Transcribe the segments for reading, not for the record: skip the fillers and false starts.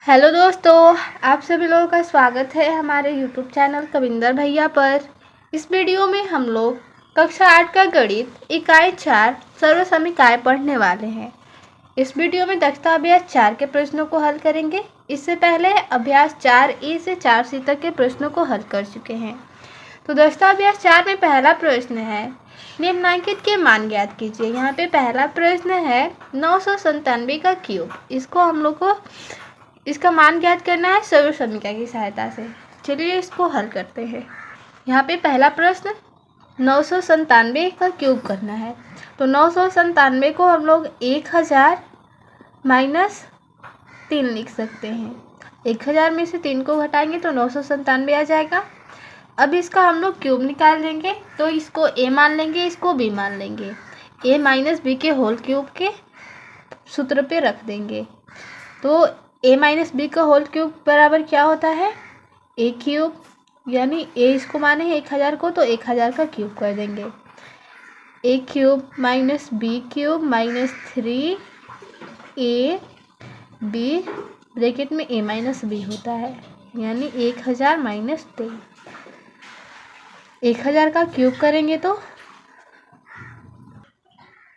Hello दोस्तों, आप सभी लोगों का स्वागत है हमारे यूट्यूब चैनल कविंदर भैया पर। इस वीडियो में हम लोग कक्षा 8 का गणित इकाई 4 सर्वसमीकाएँ पढ़ने वाले हैं। इस वीडियो में दक्षता अभ्यास 4 के प्रश्नों को हल करेंगे। इससे पहले अभ्यास 4A से 4C तक के प्रश्नों को हल कर चुके हैं। तो दक्षता अभ्यास 4 में पहला प्रश्न है, निम्नलिखित के मान ज्ञात कीजिए। यहाँ पे पहला प्रश्न है 997 का क्यूब। इसको हम लोग को इसका मान ज्ञात करना है सर्वसमीका की सहायता से। चलिए इसको हल करते हैं। यहाँ पे पहला प्रश्न 997 का क्यूब करना है। तो 997 को हम लोग 1000 माइनस 3 लिख सकते हैं। 1000 में से 3 को घटाएंगे तो 997 आ जाएगा। अब इसका हम लोग क्यूब निकाल लेंगे। तो इसको a मान लेंगे, इसको b मान लेंगे। a माइनस बी के होल क्यूब के सूत्र पे रख देंगे। तो a माइनस बी का होल क्यूब बराबर क्या होता है, a क्यूब। यानी a इसको माने हैं 1000 को, तो 1000 का क्यूब कर देंगे। a cube minus B cube minus 3ab bracket में a माइनस बी होता है, यानी 1000 माइनस 3। 1000 का क्यूब करेंगे तो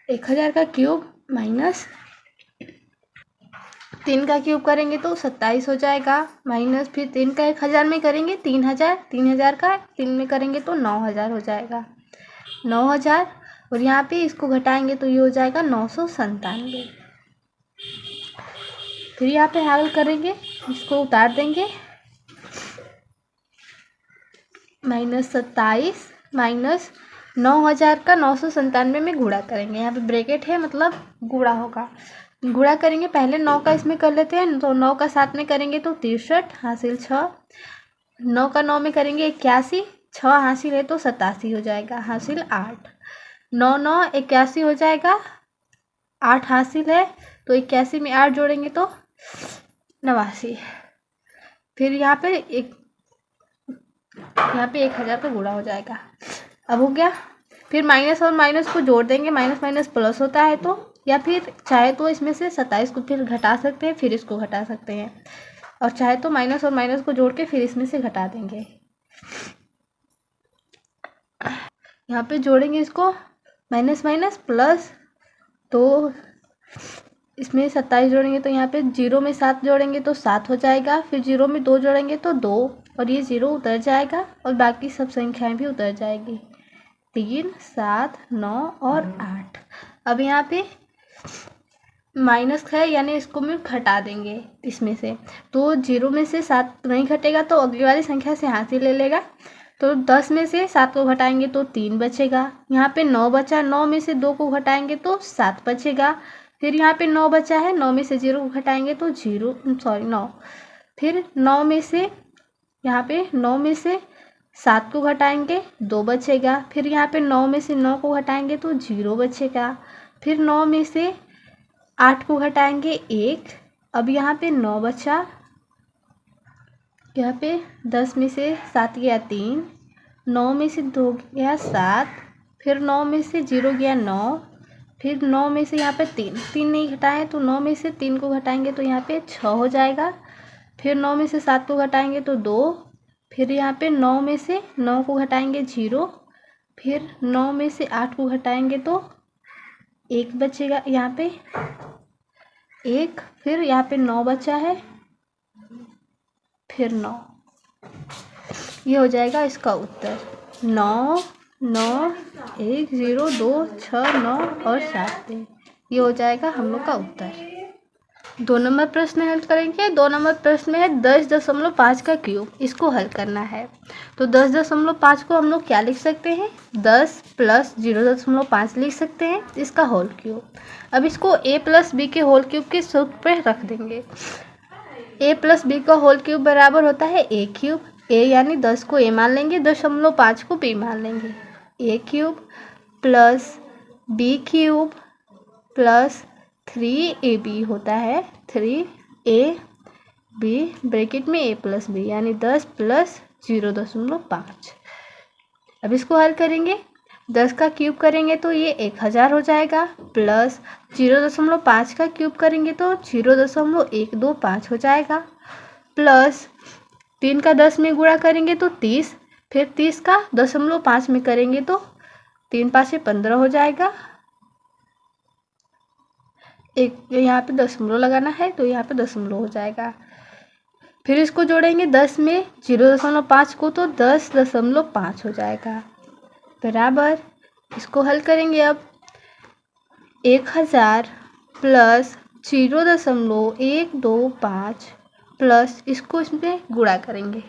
1000 का क्यूब माइनस 3 का क्यूब करेंगे तो 27 हो जाएगा। माइनस फिर 3 का 1000 में करेंगे 3000, 3000 का 3 में करेंगे तो 9000 हो जाएगा। 9000 और यहाँ पे इसको घटाएंगे तो ये हो जाएगा 997। फिर यहाँ पे हल करेंगे, इसको उतार देंगे। माइनस 27 माइनस 9000 का 997 में गुणा करेंगे। यहाँ पे ब्रैकेट है, मतलब गुणा होगा। गुणा करेंगे, पहले 9 का इसमें कर लेते हैं। तो 9 का 7 में करेंगे तो 63 हासिल 6। 9 का 9 में करेंगे 81, 6 हासिल है तो 87 हो जाएगा, हासिल 8। 9 9 81 हो जाएगा, 8 हासिल है तो 81 में 8 जोड़ेंगे तो 89। फिर यहाँ पे 1000 का गुणा हो जाएगा। अब हो गया। फिर माइनस और माइनस को जोड़ देंगे, माइनस माइनस प्लस होता है तो, या फिर चाहे तो इसमें से 27 को फिर घटा सकते हैं, फिर इसको घटा सकते हैं। और चाहे तो माइनस और माइनस को जोड़ के फिर इसमें से घटा देंगे। यहाँ पे जोड़ेंगे इसको, माइनस माइनस प्लस, तो इसमें 27 जोड़ेंगे तो यहाँ पे 0 में 7 जोड़ेंगे तो 7 हो जाएगा। फिर 0 में 2 जोड़ेंगे तो 2, और ये 0 उतर जाएगा और बाकी सब संख्याएं भी उतर जाएगी। 3 7 9 और 8। अब यहाँ पे माइनस है, यानी इसको मैं घटा देंगे इसमें से। तो 0 में से 7 नहीं घटेगा तो अगली वाली संख्या से हासिल ले लेगा। तो 10 में से 7 को घटाएंगे तो 3 बचेगा। यहाँ पे 9 बचा, 9 में से 2 को घटाएंगे तो 7 बचेगा। फिर यहाँ पे 9 बचा है, 9 में से 0 को घटाएंगे तो 9। फिर 9 में से यहाँ पे 9 में से 7 को घटाएंगे 2 बचेगा। फिर यहाँ पे 9 में से 9 को घटाएंगे तो 0 बचेगा। फिर 9 में से 8 को घटाएंगे 1। अब यहाँ पे 9 बचा। यहाँ पे 10 में से 7 गया 3, 9 में से 2 गया 7, फिर 9 में से 0 गया 9, फिर 9 में से यहाँ पे 3 नहीं घटाएं तो 9 में से 3 को घटाएंगे तो यहाँ पे 6 हो जाएगा। फिर 9 में से 7 को घटाएंगे तो 2, फिर यहाँ पे 9 में से 9 को घटाएंगे 0, फिर 9 में से 8 को घटाएंगे तो 1 बचेगा यहाँ पे 1। फिर यहाँ पे 9 बचा है, फिर 9। ये हो जाएगा इसका उत्तर 9 9 1 0 2 6 9 और 7। ये हो जाएगा हम लोग का उत्तर। 2 नंबर प्रश्न हल करेंगे। 2 नंबर प्रश्न में है 10.5 का क्यूब। इसको हल करना है। तो 10.5 को हम लोग क्या लिख सकते हैं, 10 प्लस 0.5 लिख सकते हैं, इसका होल क्यूब। अब इसको a प्लस बी के होल क्यूब के सूत्र पे रख देंगे। a प्लस बी का होल क्यूब बराबर होता है a क्यूब। a यानी 10 को a मान लेंगे, 0.5 को b मान लेंगे। a cube plus b cube plus 3ab होता है, 3ab ब्रैकेट में a प्लस बी, यानी 10 प्लस 0.5। अब इसको हल करेंगे। 10 का क्यूब करेंगे तो ये 1000 हो जाएगा, प्लस 0.5 का क्यूब करेंगे तो 0.125 हो जाएगा, प्लस 3 का 10 में गुणा करेंगे तो 30, फिर 30 का 0.5 में करेंगे तो 3 5 15 हो जाएगा। एक यहाँ पे दशमलव लगाना है तो यहाँ पे दशमलव हो जाएगा। फिर इसको जोड़ेंगे 10 में 0.5 को तो 10.5 हो जाएगा, बराबर। इसको हल करेंगे अब 1000 प्लस 0.125 प्लस इसको इसमें गुणा करेंगे।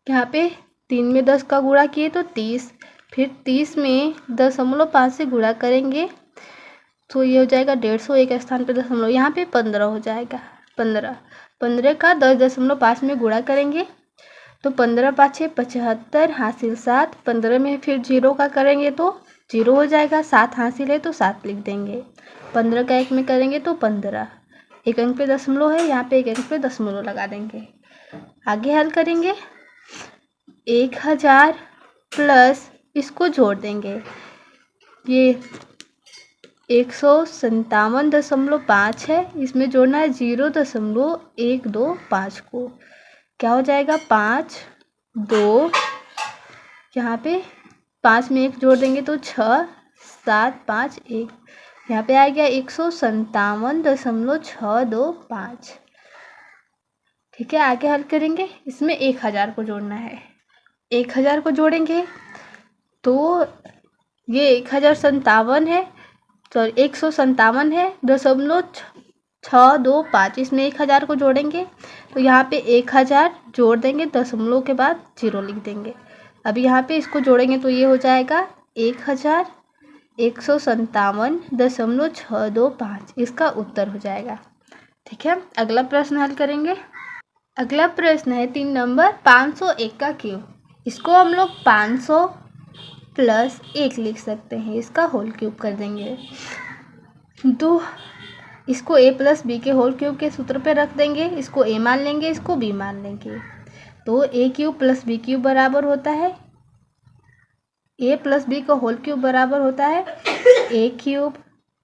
यहाँ पे 3 में 10 का गुणा किए तो 30, फिर 30 में 0.5 से गुणा करेंगे तो ये हो जाएगा 150, एक स्थान पे दशमलव, यहाँ पे 15 हो जाएगा। 15 का 10.5 में गुणा करेंगे तो 15 5 75 हासिल 7, 15 में फिर 0 का करेंगे तो 0 हो जाएगा, 7 हासिल है तो 7 लिख देंगे। 15 का 1 में करेंगे तो 15, एक अंक पे दशमलव है, यहाँ पे एक अंक पे दशमलव लगा देंगे। आगे हल करेंगे 1000 प्लस इसको जोड़ देंगे, ये 157.5 है, इसमें जोड़ना है 0.125 को, क्या हो जाएगा 5 2, यहाँ पे 5 में 1 जोड़ देंगे तो 6 7 5 1, यहाँ पे आ गया 157.625। ठीक है, आगे हल करेंगे। इसमें 1000 को जोड़ना है, 1000 को जोड़ेंगे तो ये 1057 है, तो 157 है 0.625, इसमें 1000 को जोड़ेंगे तो यहाँ पे 1000 जोड़ देंगे, दशमलव के बाद 0 लिख देंगे। अभी यहाँ पे इसको जोड़ेंगे तो ये हो जाएगा 1,157.625, इसका उत्तर हो जाएगा। ठीक है, अगला प्रश्न हल करेंगे। अगला प्रश्न है 3 नंबर 501 का क्यूब। इसको हम लोग 500 प्लस 1 लिख सकते हैं, इसका होल क्यूब कर देंगे तो इसको a प्लस बी के होल क्यूब के सूत्र पे रख देंगे, इसको a मान लेंगे, इसको b मान लेंगे, तो a cube plus B cube बराबर होता है, a प्लस बी का होल क्यूब बराबर होता है a cube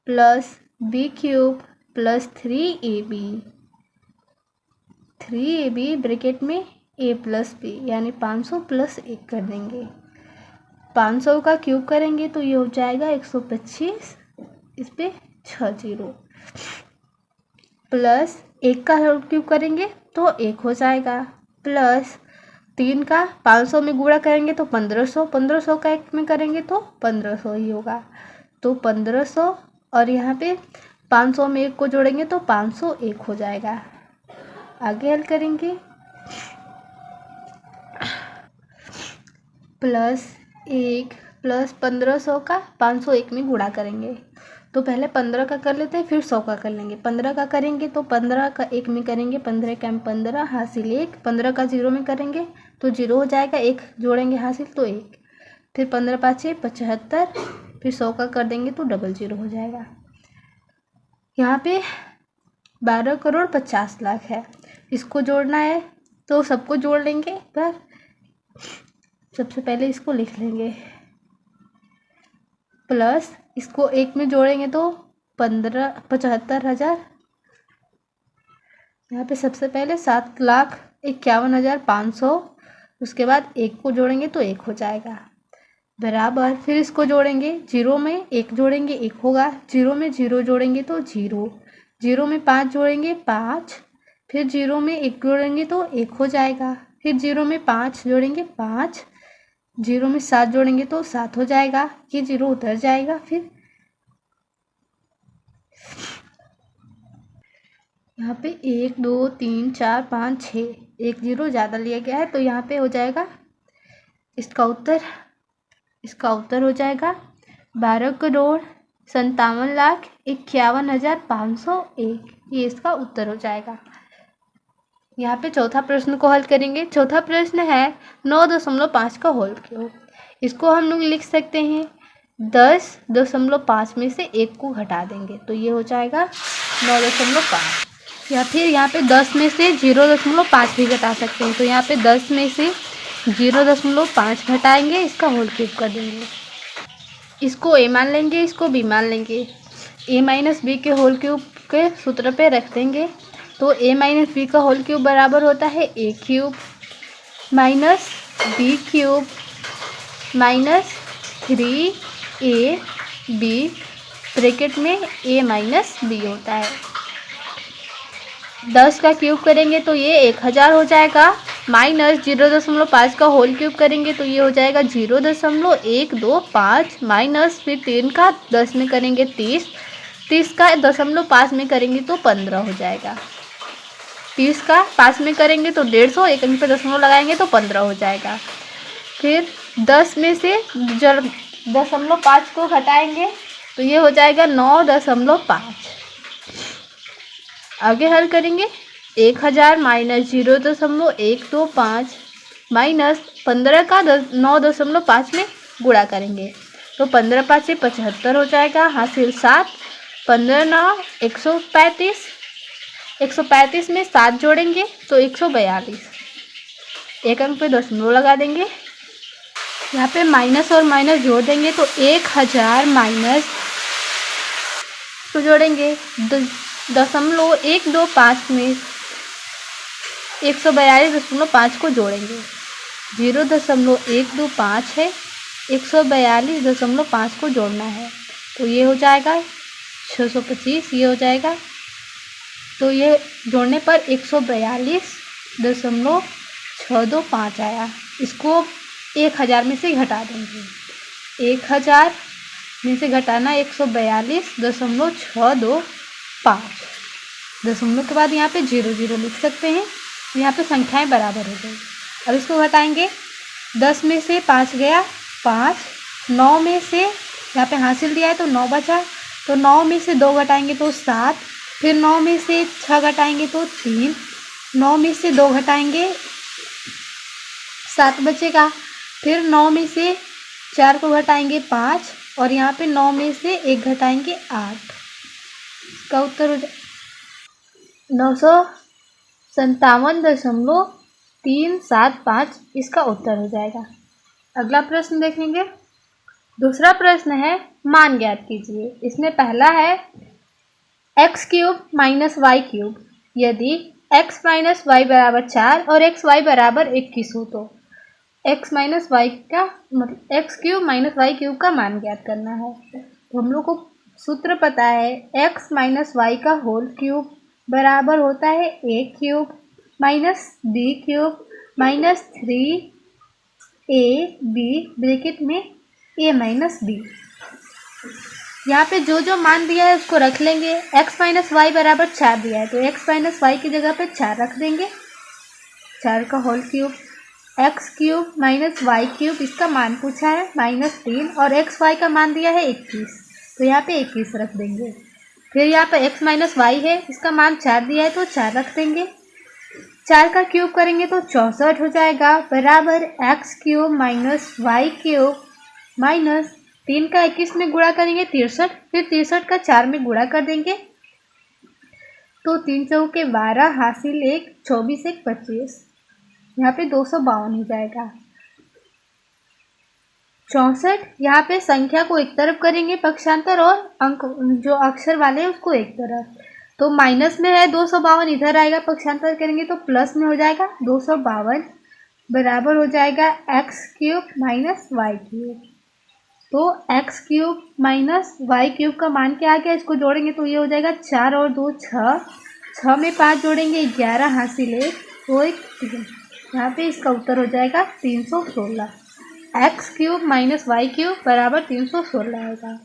plus B cube plus 3ab bracket में a प्लस बी, यानी 500 प्लस 1 कर देंगे। 500 का क्यूब करेंगे तो ये हो जाएगा 125, इस पे 6 0, प्लस 1 का क्यूब करेंगे तो 1 हो जाएगा, प्लस 3 का 500 में गुणा करेंगे तो 1500, 1500 का 1 में करेंगे तो 1500 ही होगा, तो 1500 और यहाँ पे 500 में 1 को जोड़ेंगे तो 501 हो जाएगा। आगे हल करेंगे प्लस 1 प्लस 1500 का 501 में गुणा करेंगे तो पहले 15 का कर लेते हैं, फिर 100 का कर लेंगे। 15 का करेंगे तो 15 का 1 में करेंगे, 15 का 15 हासिल 1, 15 का 0 में करेंगे तो 0 हो जाएगा, 1 जोड़ेंगे हासिल तो 1, फिर 15 5 75, फिर 100 का कर देंगे तो 00 हो जाएगा। यहाँ पे 12,50,00,000 है, इसको जोड़ना है तो सबको जोड़ लेंगे, पर सबसे पहले इसको लिख लेंगे, प्लस इसको 1 में जोड़ेंगे तो 75,000, यहाँ पे सबसे पहले 7,51,500, उसके बाद 1 को जोड़ेंगे तो 1 हो जाएगा, बराबर। फिर इसको जोड़ेंगे, 0 में 1 जोड़ेंगे 1 होगा, 0 में 0 जोड़ेंगे तो 0, 0 में 5 जोड़ेंगे 5, फिर 0 में 1 जोड़ेंगे तो 1 हो जाएगा, फिर 0 में 5 जोड़ेंगे 5, 0 में 7 जोड़ेंगे तो 7 हो जाएगा, ये 0 उतर जाएगा। फिर यहाँ पे 1 2 3 4 5 6, 1 0 ज़्यादा लिया गया है तो यहाँ पे हो जाएगा, इसका उत्तर हो जाएगा 12,57,51,501, ये इसका उत्तर हो जाएगा। यहाँ पे चौथा प्रश्न को हल करेंगे। चौथा प्रश्न है 9.5 का होल क्यूब। इसको हम लोग लिख सकते हैं 10.5 में से 1 को घटा देंगे तो ये हो जाएगा 9.5, या फिर यहाँ पे 10 में से 0.5 भी घटा सकते हैं, तो यहाँ पे 10 में से 0.5 घटाएंगे, इसका होल क्यूब कर देंगे। इसको ए मान लेंगे, इसको बी मान लेंगे। ए माइनस बी के होल क्यूब के सूत्र पे रख देंगे। तो ए माइनस बी का होल क्यूब बराबर होता है A cube minus B cube minus 3ab bracket में a माइनस बी होता है। 10 का क्यूब करेंगे तो ये 1000 हो जाएगा, माइनस 0.5 का होल क्यूब करेंगे तो ये हो जाएगा 0.125 माइनस फिर 3 का 10 में करेंगे 30, 30 का 0.5 में करेंगे तो 15 हो जाएगा। 30 का 5 में करेंगे तो 150, एक अंक पे दशमलव लगाएंगे तो 15 हो जाएगा। फिर 10 में से 0.5 को घटाएंगे तो ये हो जाएगा 9.5। आगे हल करेंगे 1000 माइनस 0.125 माइनस 15 का 9.5 में गुणा करेंगे तो 15 5 से 75 हो जाएगा, हासिल 7, 15 9 135, 135 में 7 जोड़ेंगे तो 142, एक अंक पे दशमलव लगा देंगे। यहाँ पे माइनस और माइनस जोड़ देंगे तो 1000 माइनस तो जोड़ेंगे 0.125 में 142.5 को जोड़ेंगे, 0.125 है, 142.5 को जोड़ना है तो ये हो जाएगा 625, ये हो जाएगा। तो ये जोड़ने पर 142.625 आया। इसको 1000 में से घटा देंगे, 1000 में से घटाना 142.625, दशमलव के बाद यहाँ पे 0 लिख सकते हैं, यहाँ पे संख्याएं बराबर हो गई। अब इसको घटाएंगे, 10 में से 5 गया 5, 9 में से यहाँ पे हासिल दिया है तो 9 बचा, तो 9 में से 2 घटाएंगे तो 7, फिर 9 में से 6 घटाएंगे तो 3, 9 में से 2 घटाएंगे 7 बचेगा, फिर 9 में से 4 को घटाएंगे 5 और यहाँ पे 9 में से 1 घटाएंगे 8। इसका उत्तर हो जाए 957.375, इसका उत्तर हो जाएगा। अगला प्रश्न देखेंगे। दूसरा प्रश्न है मान ज्ञात कीजिए। इसमें पहला है x³ माइनस y³ यदि x माइनस वाई बराबर 4 और xy बराबर 21 हो तो x माइनस वाई का मतलब x³ माइनस y³ का मान ज्ञात करना है। तो हम लोग को सूत्र पता है x माइनस वाई का होल क्यूब बराबर होता है a³ minus b³ minus 3ab bracket में a माइनस b। यहाँ पे जो जो मान दिया है उसको रख लेंगे। x माइनस वाई बराबर 4 दिया है तो x माइनस वाई की जगह पे 4 रख देंगे, 4 का whole cube. x³ minus y³ इसका मान पूछा है माइनस 3 और xy का मान दिया है 21 तो यहाँ पे 21 रख देंगे। फिर यहाँ पे x माइनस वाई है, इसका मान 4 दिया है तो 4 रख देंगे। 4 का क्यूब करेंगे तो 64 हो जाएगा बराबर x³ माइनस y³ माइनस 3 का 21 में गुणा करेंगे 63, फिर 63 का 4 में गुणा कर देंगे तो 3 चौके 12 हासिल 1, 24 1 25, यहाँ पे 252 हो जाएगा। 64 यहाँ पे संख्या को एक तरफ करेंगे पक्षांतर और अंक जो अक्षर वाले हैं उसको एक तरफ, तो माइनस में है 252 इधर आएगा, पक्षांतर करेंगे तो प्लस में हो जाएगा 252 बराबर हो जाएगा x³ माइनस y³। तो x³ माइनस y³ का मान क्या आ गया, इसको जोड़ेंगे तो ये हो जाएगा 4 और 2 6, 6 में 5 जोड़ेंगे 11 हासिल 1 तो 1 3, यहाँ पे इसका उत्तर हो जाएगा 316। x³ माइनस y³ बराबर 316 आएगा।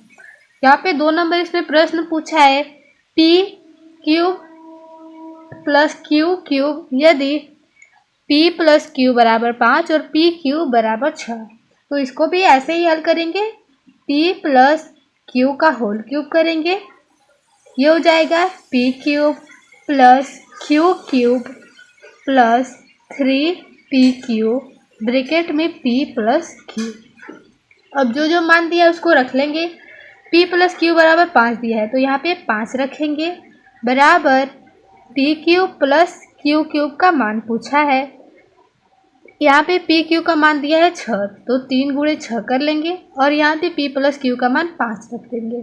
यहाँ पे 2 नंबर इसमें प्रश्न पूछा है p³ प्लस q³ यदि p प्लस q बराबर 5 और p³ बराबर 6, तो इसको भी ऐसे ही हल करेंगे। p प्लस q का होल क्यूब करेंगे, ये हो जाएगा p³ plus q³ plus 3p³ bracket में p प्लस q। अब जो जो मान दिया है उसको रख लेंगे। p प्लस q बराबर 5 दिया है तो यहाँ पे 5 रखेंगे बराबर p³ प्लस q³ का मान पूछा है यहाँ पे पी क्यू का मान दिया है 6, तो 3 गुणे 6 कर लेंगे और यहाँ पे पी प्लस क्यू का मान 5 रख देंगे।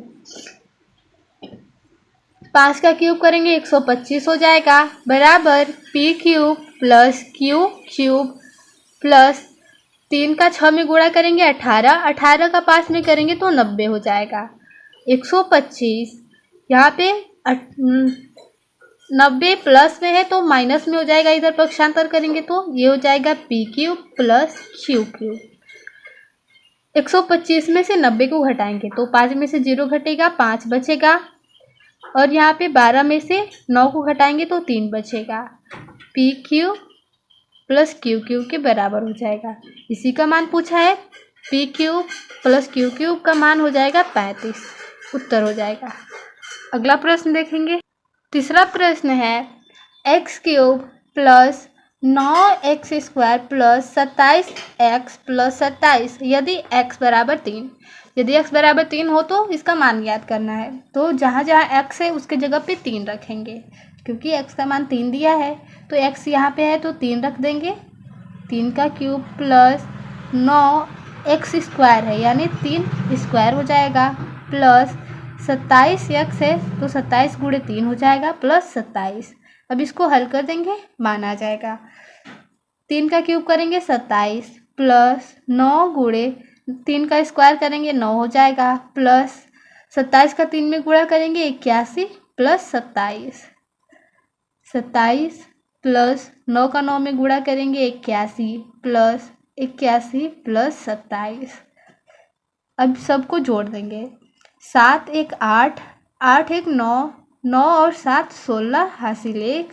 5 का क्यूब करेंगे 125 हो जाएगा, बराबर P cube plus Q cube plus 3 का 6 में गुणा करेंगे 18, 18 का 5 में करेंगे तो 90 हो जाएगा। 125 यहाँ पे 90 प्लस में है तो माइनस में हो जाएगा, इधर पक्षांतर करेंगे तो ये हो जाएगा P cube plus Q cube. 125 में से 90 को घटाएंगे तो 5 में से 0 घटेगा, 5 बचेगा और यहाँ पे 12 में से 9 को घटाएंगे तो 3 बचेगा। P cube plus Q cube के बराबर हो जाएगा। इसी का मान पूछा है, P cube plus Q cube का मान हो जाएगा 35, उत्तर हो जाएगा। अगला प्रश्न देखेंगे। तीसरा प्रश्न है x cube plus 9x square plus 27x plus 27 यदि x बराबर 3। यदि x बराबर 3 हो तो इसका मान ज्ञात करना है। तो जहाँ जहाँ x है उसके जगह पे 3 रखेंगे, क्योंकि x का मान 3 दिया है तो x यहाँ पे है तो 3 रख देंगे। 3 का क्यूब प्लस 9x स्क्वायर है यानी 3 स्क्वायर हो जाएगा, प्लस 27x है तो 27 गुणे 3 हो जाएगा प्लस 27। अब इसको हल कर देंगे, मान आ जाएगा। 3 का क्यूब करेंगे 27 प्लस 9 गुणे 3 का स्क्वायर करेंगे 9 हो जाएगा, प्लस 27 का 3 में गुणा करेंगे 81 प्लस 27। 27 प्लस 9 का 9 में गुणा करेंगे 81 प्लस 81 प्लस 27। अब सबको जोड़ देंगे। 7 1 8, 8 1 9, 9 और 7 16 हासिल 1,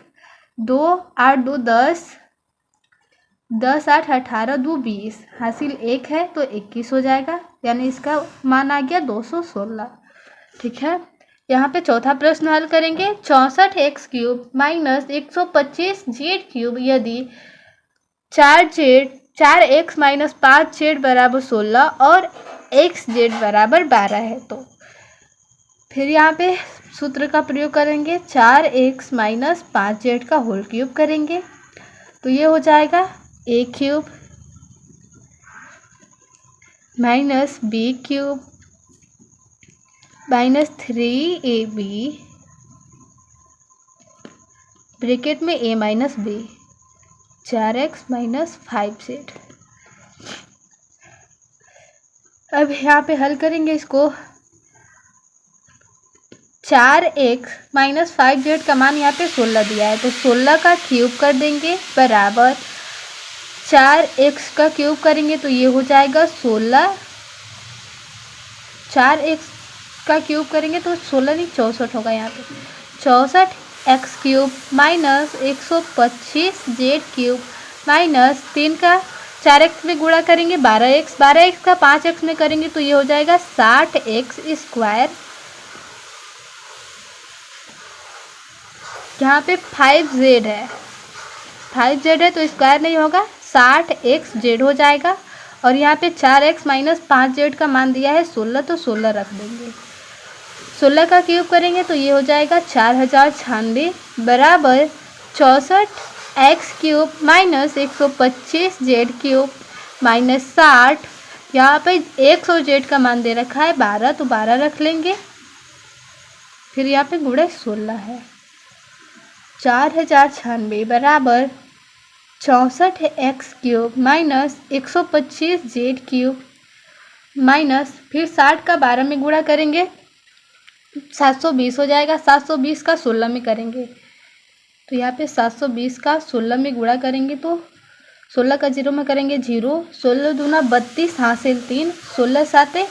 2 8 2 10, 10 8 18 2 20 हासिल 1 है तो 21 हो जाएगा, यानी इसका मान आ गया 216। ठीक है, यहाँ पे चौथा प्रश्न हल करेंगे। 64x cube minus 125 Z cube यदि 4x माइनस 5z बराबर 16 और xz बराबर 12 है तो फिर यहाँ पे सूत्र का प्रयोग करेंगे। 4x माइनस 5z का होल क्यूब करेंगे तो ये हो जाएगा a cube minus b cube minus 3ab bracket में a minus b, 4x minus 5z। अब यहाँ पे हल करेंगे इसको। 4x माइनस 5z का मान यहाँ पे 16 दिया है तो 16 का क्यूब कर देंगे बराबर 4x का क्यूब करेंगे तो ये हो जाएगा 16। 4x का क्यूब करेंगे तो 16 नहीं 64 होगा यहाँ पे। 64x cube minus 125 Z cube minus 3 का 4x में गुणा करेंगे 12x, 12x का 5x में करेंगे तो ये हो जाएगा 60x स्क्वायर। यहाँ पे 5z है, 5z है तो स्क्वायर नहीं होगा, 60xz हो जाएगा। और यहाँ पे 4x माइनस 5z का मान दिया है 16 तो 16 रख देंगे। 16 का क्यूब करेंगे तो ये हो जाएगा 4096 बराबर 64x cube minus 125z cube minus 60। यहाँ पे x और z का मान दे रखा है 12 तो 12 रख लेंगे। फिर यहाँ पे गुणे 16 है। 4096 बराबर 64x cube minus 125z cube minus फिर 60 का 12 में गुणा करेंगे 720 हो जाएगा। 720 का 16 में करेंगे तो यहाँ पे 720 का 16 में गुणा करेंगे तो 16 का 0 में करेंगे 0, 16 दूना 32 हासिल 3, 16 साते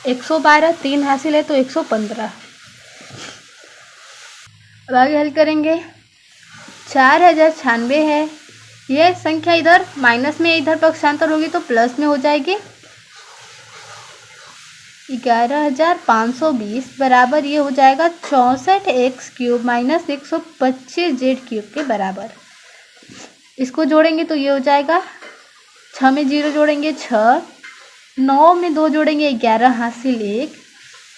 112, 3 हासिल है तो 115। अब आगे हल करेंगे। 4096 है, यह संख्या इधर माइनस में इधर पक्षांतर होगी तो प्लस में हो जाएगी। 11520 बराबर ये हो जाएगा 64x cube minus 125z cube के बराबर। इसको जोड़ेंगे तो ये हो जाएगा 6 में 0 जोड़ेंगे 6, 9 में 2 जोड़ेंगे 11 हासिल 1,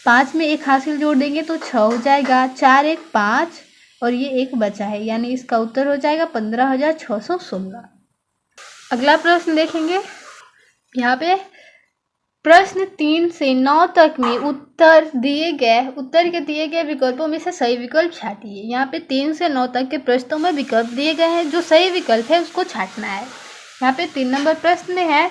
5 में 1 हासिल जोड़ देंगे तो 6 हो जाएगा, 4 1 5 और ये 1 बचा है, यानी इसका उत्तर हो जाएगा 15616। अगला प्रश्न देखेंगे। यहाँ पे प्रश्न 3 से 9 तक में उत्तर के दिए गए विकल्पों में से सही विकल्प छाटिए। यहाँ पे 3 से 9 तक के प्रश्नों में विकल्प दिए गए हैं, जो सही विकल्प है उसको छाटना है। यहाँ पे 3 नंबर प्रश्न में है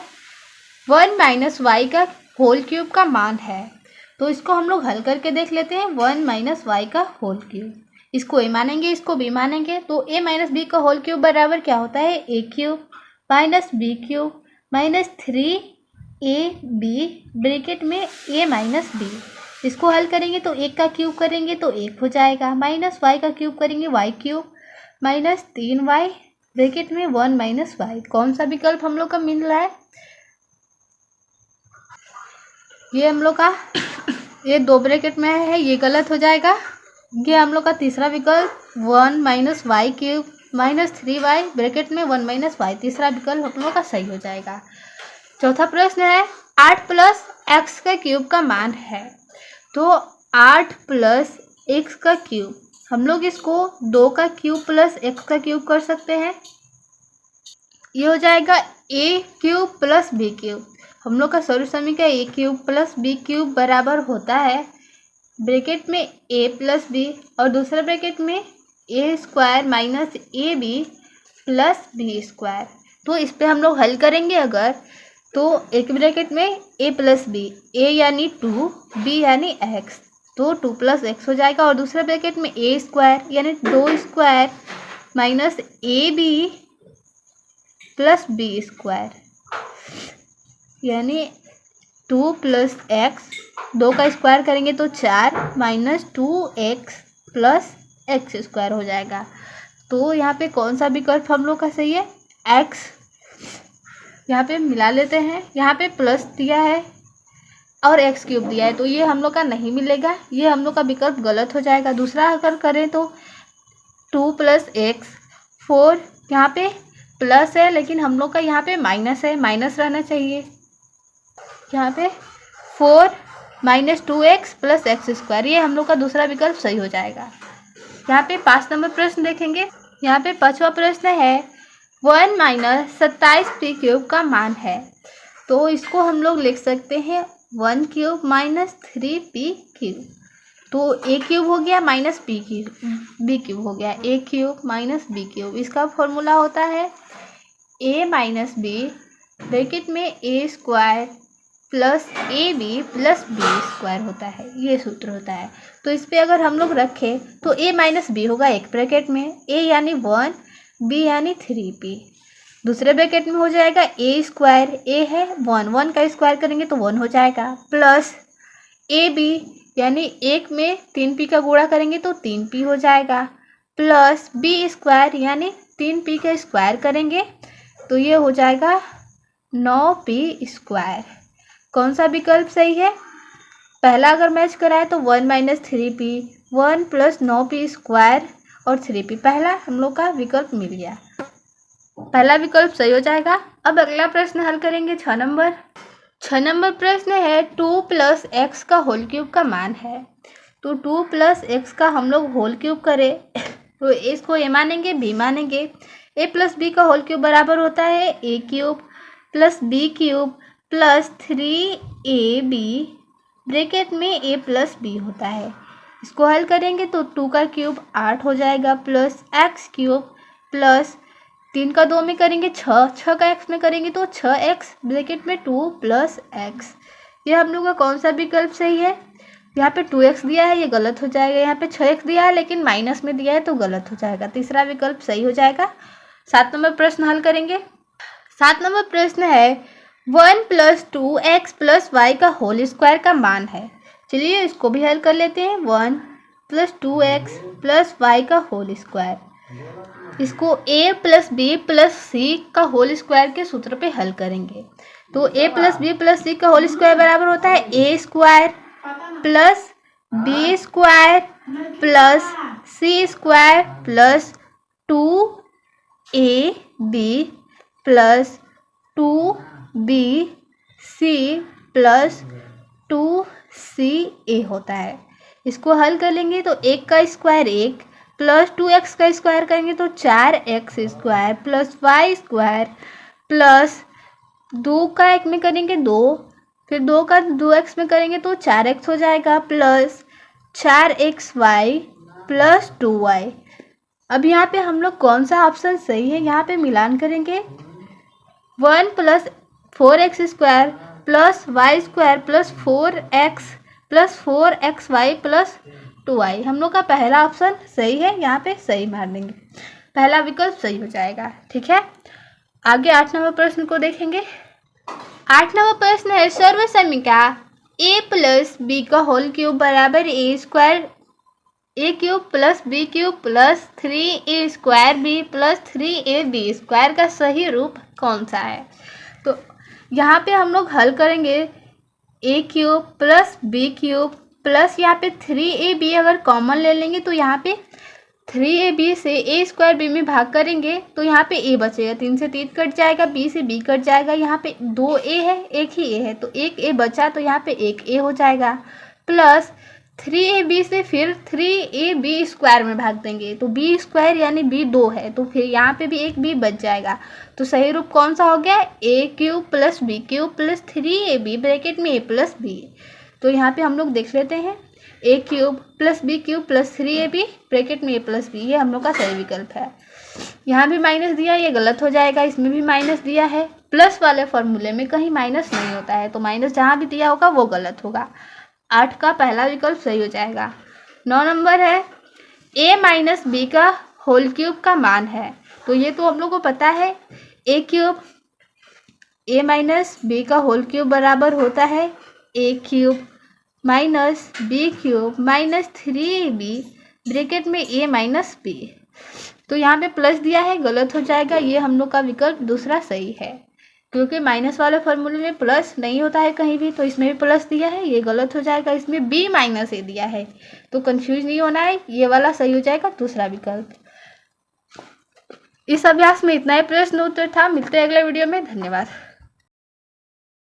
1 माइनस वाई का होल क्यूब का मान है। तो इसको हम लोग हल करके देख लेते हैं। 1 माइनस वाई का होल क्यूब, इसको ए मानेंगे, इसको बी मानेंगे, तो ए माइनस बी का होल क्यूब बराबर क्या होता है, A cube minus B cube minus 3ab bracket में a माइनस बी। इसको हल करेंगे तो 1 का क्यूब करेंगे तो 1 हो जाएगा, माइनस वाई का क्यूब करेंगे y cube minus 3y bracket में 1 माइनस वाई। कौन सा विकल्प हम लोग का मिल रहा है, ये हम लोग का ये 2 ब्रैकेट में है, ये गलत हो जाएगा। ये हम लोग का तीसरा विकल्प 1 minus Y cube minus 3y bracket में 1 माइनस वाई, तीसरा विकल्प हम लोग का सही हो जाएगा। चौथा प्रश्न है 8 प्लस एक्स का क्यूब का मान है। तो 8 प्लस एक्स का क्यूब, हम लोग इसको 2 का क्यूब प्लस एक्स का क्यूब कर सकते हैं। ये हो जाएगा ए क्यूब प्लस बी क्यूब। हम लोग का सॉल्यूशन समीकरण ए क्यूब प्लस बी क्यूब बराबर होता है ब्रैकेट में ए प्लस बी और दूसरे ब्रैकेट में A square minus A B plus B square. तो इस पर हम लोग हल करेंगे अगर, तो एक ब्रैकेट में ए प्लस बी, ए यानी 2, बी यानी एक्स, तो 2 प्लस एक्स हो जाएगा और दूसरे ब्रैकेट में ए स्क्वायर यानी 2 square minus A B plus B square यानी 2 प्लस एक्स, 2 का स्क्वायर करेंगे तो 4 minus 2x plus x square हो जाएगा। तो यहाँ पे कौन सा विकल्प हम लोग का सही है, x। यहाँ पे मिला लेते हैं, यहाँ पे प्लस दिया है और एक्स क्यूब दिया है, तो ये हम लोग का नहीं मिलेगा, ये हम लोग का विकल्प गलत हो जाएगा। दूसरा अगर करें तो 2 प्लस एक्स 4, यहाँ पे प्लस है लेकिन हम लोग का यहाँ पे माइनस है, माइनस रहना चाहिए। यहाँ पे 4 minus 2x plus x square, ये हम लोग का दूसरा विकल्प सही हो जाएगा। यहाँ पे 5 नंबर प्रश्न देखेंगे। यहाँ पे 5वां प्रश्न है 1 माइनस 27p क्यूब का मान है। तो इसको हम लोग लिख सकते हैं 1 क्यूब माइनस 3p क्यूब। तो ए क्यूब हो गया माइनस बी क्यूब हो गया, A cube minus B cube. इसका फॉर्मूला होता है ए माइनस बी ब्रैकेट में A square plus A B plus B square होता है, ये सूत्र होता है। तो इस पर अगर हम लोग रखें तो ए माइनस बी होगा एक ब्रैकेट में, ए यानी 1, बी यानी 3p, दूसरे ब्रैकेट में हो जाएगा ए स्क्वायर, ए है 1 का स्क्वायर करेंगे तो 1 हो जाएगा, प्लस ए बी यानी 1 में 3p का गुणा करेंगे तो 3p हो जाएगा, प्लस बी स्क्वायर यानी 3p का स्क्वायर करेंगे तो ये हो जाएगा 9p स्क्वायर। कौन सा विकल्प सही है, पहला अगर मैच कराए तो 1 minus 3p, 1 plus 9p square और 3p, पहला हम लोग का विकल्प मिल गया, पहला विकल्प सही हो जाएगा। अब अगला प्रश्न हल करेंगे 6 नंबर प्रश्न है 2 प्लस एक्स का होल क्यूब का मान है। तो 2 प्लस एक्स का हम लोग होल क्यूब करें तो इसको ए मानेंगे बी मानेंगे, ए प्लस बी का होल क्यूब बराबर होता है A cube plus B cube plus 3ab bracket में a प्लस बी होता है। इसको हल करेंगे तो 2 का क्यूब 8 हो जाएगा प्लस एक्स क्यूब प्लस 3 का 2 में करेंगे 6 का x में करेंगे तो 6x ब्रैकेट में 2 प्लस एक्स। ये हम लोग का कौन सा विकल्प सही है, यहाँ पे 2x दिया है ये गलत हो जाएगा, यहाँ पे 6x दिया है लेकिन माइनस में दिया है तो गलत हो जाएगा, तीसरा विकल्प सही हो जाएगा। 7 नंबर प्रश्न हल करेंगे। 7 नंबर प्रश्न है 1 प्लस 2x प्लस वाई का होल स्क्वायर का मान है। चलिए इसको भी हल कर लेते हैं। 1 प्लस 2x प्लस वाई का होल स्क्वायर, इसको a plus B plus C का होल स्क्वायर के सूत्र पे हल करेंगे। तो a plus B plus C का होल स्क्वायर बराबर होता है a square plus B square plus C square plus 2ab plus 2bc plus 2ca होता है। इसको हल कर लेंगे तो 1 का स्क्वायर 1 प्लस 2x का स्क्वायर करेंगे तो 4x square plus Y square plus 2 का 1 में करेंगे 2, फिर 2 का 2x में करेंगे तो 4x हो जाएगा, प्लस 4xy प्लस 2y। अब यहाँ पे हम लोग कौन सा ऑप्शन सही है यहाँ पे मिलान करेंगे। 1 plus 4x square plus Y square plus 4x plus 4xy plus 2y, हम लोग का पहला ऑप्शन सही है, यहाँ पे सही मार देंगे, पहला विकल्प सही हो जाएगा। ठीक है, आगे 8 नंबर प्रश्न को देखेंगे। 8 नंबर प्रश्न है सर्वसमीका a प्लस बी का होल क्यूब बराबर A square A cube plus B cube plus 3a square B plus 3ab square का सही रूप कौन सा है। तो यहाँ पे हम लोग हल करेंगे A cube plus B cube plus यहाँ पे 3ab अगर कॉमन ले लेंगे तो यहाँ पे 3ab से a स्क्वायर b में भाग करेंगे तो यहाँ पे a बचेगा, 3 से 3 कट जाएगा, b से b कट जाएगा, यहाँ पे 2a है, एक ही a है तो एक a बचा तो यहाँ पे एक a हो जाएगा, प्लस 3ab से फिर 3ab स्क्वायर में भाग देंगे तो b स्क्वायर यानी b 2 है तो फिर यहाँ पे भी एक b बच जाएगा। तो सही रूप कौन सा हो गया, a cube plus B cube plus 3ab bracket में a प्लस b। तो यहाँ पे हम लोग देख लेते हैं a cube plus B cube plus 3ab bracket में a प्लस b, ये हम लोग का सही विकल्प है। यहाँ भी माइनस दिया, ये गलत हो जाएगा, इसमें भी माइनस दिया है, प्लस वाले फॉर्मूले में कहीं माइनस नहीं होता है तो माइनस जहाँ भी दिया होगा वो गलत होगा। 8 का पहला विकल्प सही हो जाएगा। 9 नंबर है a माइनस बी का होल क्यूब का मान है, तो ये तो हम लोग को पता है a cube a minus B का होल क्यूब बराबर होता है a cube minus B cube minus 3ab bracket में a माइनस बी। तो यहाँ पे प्लस दिया है, गलत हो जाएगा, ये हम लोग का विकल्प दूसरा सही है क्योंकि माइनस वाले फॉर्मूले में प्लस नहीं होता है कहीं भी, तो इसमें भी प्लस दिया है, ये गलत हो जाएगा, इसमें b माइनस a दिया है तो कंफ्यूज नहीं होना है, ये वाला सही हो जाएगा दूसरा विकल्प। इस अभ्यास में इतना ही प्रश्न उत्तर था, मिलते हैं अगले वीडियो में, धन्यवाद।